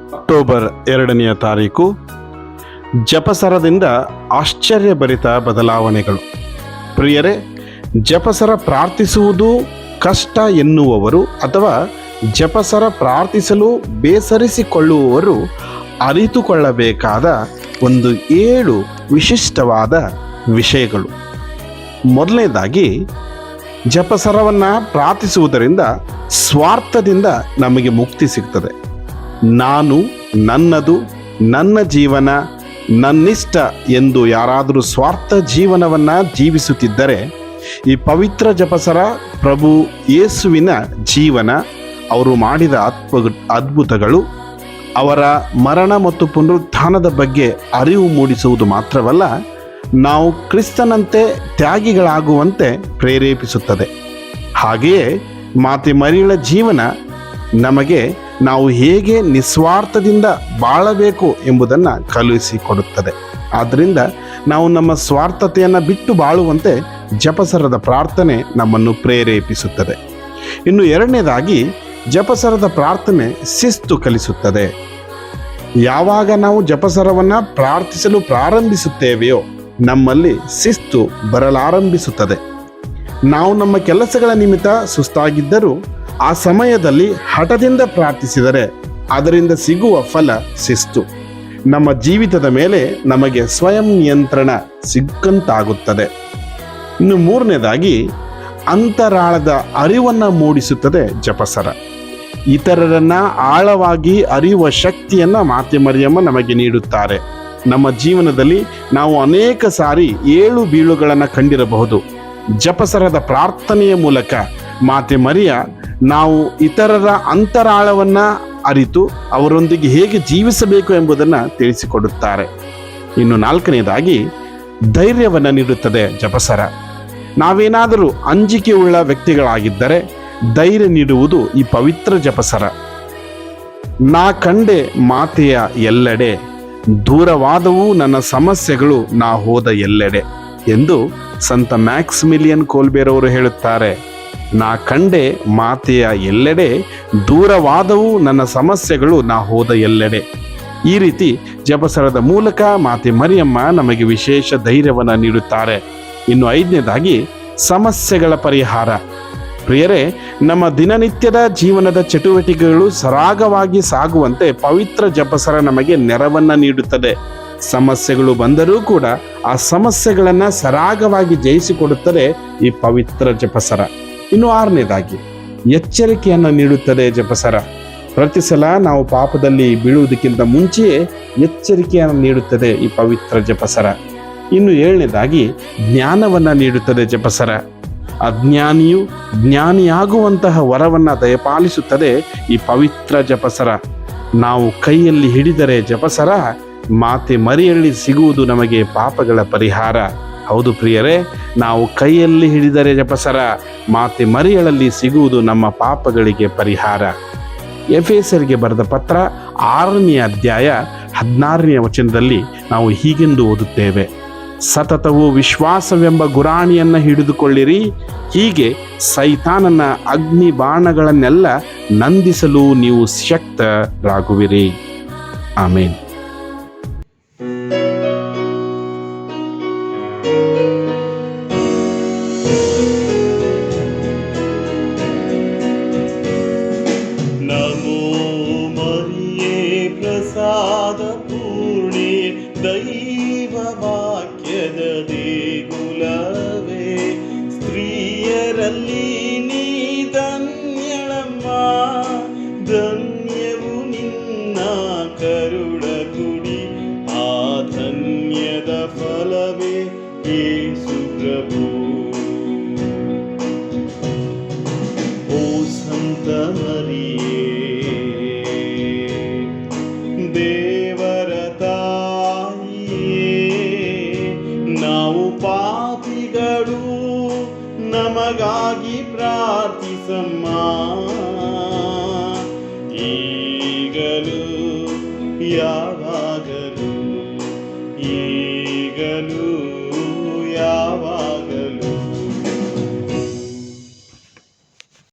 October 2ನೇ ತಾರೀಕು. ಜಪಸರದಿಂದ ಆಶ್ಚರ್ಯಭರಿತ ಬದಲಾವಣೆಗಳು. ಪ್ರಿಯರೇ, ಜಪಸರ ಪ್ರಾರ್ಥಿಸುವುದು ಕಷ್ಟ ಎನ್ನುವವರು ಅಥವಾ ಜಪಸರ ಪ್ರಾರ್ಥಿಸಲು ಬೇಸರಿಸಿಕೊಳ್ಳುವವರು ಅರಿತುಕೊಳ್ಳಬೇಕಾದ 7 ವಿಶಿಷ್ಟವಾದ ವಿಷಯಗಳು. ಮೊದಲನೇದಾಗಿ, ಜಪಸರವನ್ನು ಪ್ರಾರ್ಥಿಸುವುದರಿಂದ ಸ್ವಾರ್ಥದಿಂದ ನಮಗೆ ಮುಕ್ತಿ ಸಿಗ್ತದೆ. ನಾನು, ನನ್ನದು, ನನ್ನ ಜೀವನ, ನನ್ನಿಷ್ಟ ಎಂದು ಯಾರಾದರೂ ಸ್ವಾರ್ಥ ಜೀವನವನ್ನು ಜೀವಿಸುತ್ತಿದ್ದರೆ ಈ ಪವಿತ್ರ ಜಪಸರ ಪ್ರಭು ಯೇಸುವಿನ ಜೀವನ, ಅವರು ಮಾಡಿದ ಅದ್ಭುತಗಳು, ಅವರ ಮರಣ ಮತ್ತು ಪುನರುತ್ಥಾನದ ಬಗ್ಗೆ ಅರಿವು ಮೂಡಿಸುವುದು ಮಾತ್ರವಲ್ಲ, ನಾವು ಕ್ರಿಸ್ತನಂತೆ ತ್ಯಾಗಿಗಳಾಗುವಂತೆ ಪ್ರೇರೇಪಿಸುತ್ತದೆ. ಹಾಗೆಯೇ ಮಾತೆ ಮರಿಯಳ ಜೀವನ ನಮಗೆ ನಾವು ಹೇಗೆ ನಿಸ್ವಾರ್ಥದಿಂದ ಬಾಳಬೇಕು ಎಂಬುದನ್ನು ಕಲಿಸಿಕೊಡುತ್ತದೆ. ಆದ್ದರಿಂದ ನಾವು ನಮ್ಮ ಸ್ವಾರ್ಥತೆಯನ್ನು ಬಿಟ್ಟು ಬಾಳುವಂತೆ ಜಪಸರದ ಪ್ರಾರ್ಥನೆ ನಮ್ಮನ್ನು ಪ್ರೇರೇಪಿಸುತ್ತದೆ. ಇನ್ನು 2ನೇದಾಗಿ, ಜಪಸರದ ಪ್ರಾರ್ಥನೆ ಶಿಸ್ತು ಕಲಿಸುತ್ತದೆ. ಯಾವಾಗ ನಾವು ಜಪಸರವನ್ನು ಪ್ರಾರ್ಥಿಸಲು ಪ್ರಾರಂಭಿಸುತ್ತೇವೆಯೋ ನಮ್ಮಲ್ಲಿ ಶಿಸ್ತು ಬರಲಾರಂಭಿಸುತ್ತದೆ. ನಾವು ನಮ್ಮ ಕೆಲಸಗಳ ನಿಮಿತ್ತ ಸುಸ್ತಾಗಿದ್ದರೂ ಆ ಸಮಯದಲ್ಲಿ ಹಠದಿಂದ ಪ್ರಾರ್ಥಿಸಿದರೆ ಅದರಿಂದ ಸಿಗುವ ಫಲ ಶಿಸ್ತು. ನಮ್ಮ ಜೀವಿತದ ಮೇಲೆ ನಮಗೆ ಸ್ವಯಂ ನಿಯಂತ್ರಣ ಸಿಕ್ಕಂತಾಗುತ್ತದೆ. ಇನ್ನು 3ನೇದಾಗಿ, ಅಂತರಾಳದ ಅರಿವನ್ನು ಮೂಡಿಸುತ್ತದೆ ಜಪಸರ. ಇತರರನ್ನು ಆಳವಾಗಿ ಅರಿಯುವ ಶಕ್ತಿಯನ್ನು ಮಾತೆ ಮರಿಯಮ್ಮ ನಮಗೆ ನೀಡುತ್ತಾರೆ. ನಮ್ಮ ಜೀವನದಲ್ಲಿ ನಾವು ಅನೇಕ ಸಾರಿ ಏಳು ಬೀಳುಗಳನ್ನು ಕಂಡಿರಬಹುದು. ಜಪಸರದ ಪ್ರಾರ್ಥನೆಯ ಮೂಲಕ ಮಾತೆ ಮರಿಯ ನಾವು ಇತರರ ಅಂತರಾಳವನ್ನು ಅರಿತು ಅವರೊಂದಿಗೆ ಹೇಗೆ ಜೀವಿಸಬೇಕು ಎಂಬುದನ್ನು ತಿಳಿಸಿಕೊಡುತ್ತಾರೆ. ಇನ್ನು 4ನೇದಾಗಿ, ಧೈರ್ಯವನ್ನು ನೀಡುತ್ತದೆ ಜಪಸರ. ನಾವೇನಾದರೂ ಅಂಜಿಕೆಯುಳ್ಳ ವ್ಯಕ್ತಿಗಳಾಗಿದ್ದರೆ ಧೈರ್ಯ ನೀಡುವುದು ಈ ಪವಿತ್ರ ಜಪಸರ. ನಾ ಕಂಡೆ ಮಾತೆಯ ಎಲ್ಲೆಡೆ, ದೂರವಾದವು ನನ್ನ ಸಮಸ್ಯೆಗಳು ನಾ ಹೋದ ಎಲ್ಲೆಡೆ ಎಂದು ಸಂತ ಮ್ಯಾಕ್ಸಿಮಿಲಿಯನ್ ಕೋಲ್ಬೇರ್ ಅವರು ಹೇಳುತ್ತಾರೆ. ನಾ ಕಂಡೆ ಮಾತೆಯ ಎಲ್ಲೆಡೆ, ದೂರವಾದವು ನನ್ನ ಸಮಸ್ಯೆಗಳು ನಾ ಹೋದ ಎಲ್ಲೆಡೆ. ಈ ರೀತಿ ಜಪಸರದ ಮೂಲಕ ಮಾತೆ ಮರಿಯಮ್ಮ ನಮಗೆ ವಿಶೇಷ ಧೈರ್ಯವನ್ನು ನೀಡುತ್ತಾರೆ. ಇನ್ನು 5ನೇದಾಗಿ, ಸಮಸ್ಯೆಗಳ ಪರಿಹಾರ. ಪ್ರಿಯರೇ, ನಮ್ಮ ದಿನನಿತ್ಯದ ಜೀವನದ ಚಟುವಟಿಕೆಗಳು ಸರಾಗವಾಗಿ ಸಾಗುವಂತೆ ಪವಿತ್ರ ಜಪಸರ ನಮಗೆ ನೆರವನ್ನು ನೀಡುತ್ತದೆ. ಸಮಸ್ಯೆಗಳು ಬಂದರೂ ಕೂಡ ಆ ಸಮಸ್ಯೆಗಳನ್ನು ಸರಾಗವಾಗಿ ಜಯಿಸಿಕೊಡುತ್ತದೆ ಈ ಪವಿತ್ರ ಜಪಸರ. ಇನ್ನು 6ನೇದಾಗಿ, ಎಚ್ಚರಿಕೆಯನ್ನು ನೀಡುತ್ತದೆ ಜಪಸರ. ಪ್ರತಿ ಸಲ ನಾವು ಪಾಪದಲ್ಲಿ ಬೀಳುವುದಕ್ಕಿಂತ ಮುಂಚೆಯೇ ಎಚ್ಚರಿಕೆಯನ್ನು ನೀಡುತ್ತದೆ ಈ ಪವಿತ್ರ ಜಪಸರ. ಇನ್ನು 7ನೇದಾಗಿ, ಜ್ಞಾನವನ್ನು ನೀಡುತ್ತದೆ ಜಪಸರ. ಅಜ್ಞಾನಿಯು ಜ್ಞಾನಿಯಾಗುವಂತಹ ವರವನ್ನು ದಯಪಾಲಿಸುತ್ತದೆ ಈ ಪವಿತ್ರ ಜಪಸರ. ನಾವು ಕೈಯಲ್ಲಿ ಹಿಡಿದರೆ ಜಪಸರ, ಮಾತೆ ಮರಿಯಲ್ಲಿ ಸಿಗುವುದು ನಮಗೆ ಪಾಪಗಳ ಪರಿಹಾರ. ಹೌದು ಪ್ರಿಯರೇ, ನಾವು ಕೈಯಲ್ಲಿ ಹಿಡಿದರೆ ಜಪಸರ, ಮಾತೆ ಮರಿಯಳಲ್ಲಿ ಸಿಗುವುದು ನಮ್ಮ ಪಾಪಗಳಿಗೆ ಪರಿಹಾರ. ಎಫೆಸರಿಗೆ ಬರೆದ ಪತ್ರ 6ನೇ ಅಧ್ಯಾಯ 16ನೇ ವಚನದಲ್ಲಿ ನಾವು ಹೀಗೆಂದು ಓದುತ್ತೇವೆ: ಸತತವು ವಿಶ್ವಾಸವೆಂಬ ಗುರಾಣಿಯನ್ನು ಹಿಡಿದುಕೊಳ್ಳಿರಿ, ಹೀಗೆ ಸೈತಾನನ ಅಗ್ನಿ ಬಾಣಗಳನ್ನೆಲ್ಲ ನಂದಿಸಲು ನೀವು ಶಕ್ತರಾಗುವಿರಿ. ಆಮೇನ್. ನಮೋ ಮರಿಯೇ ಪ್ರಸಾದ ಪೂರ್ಣೆ ದೈ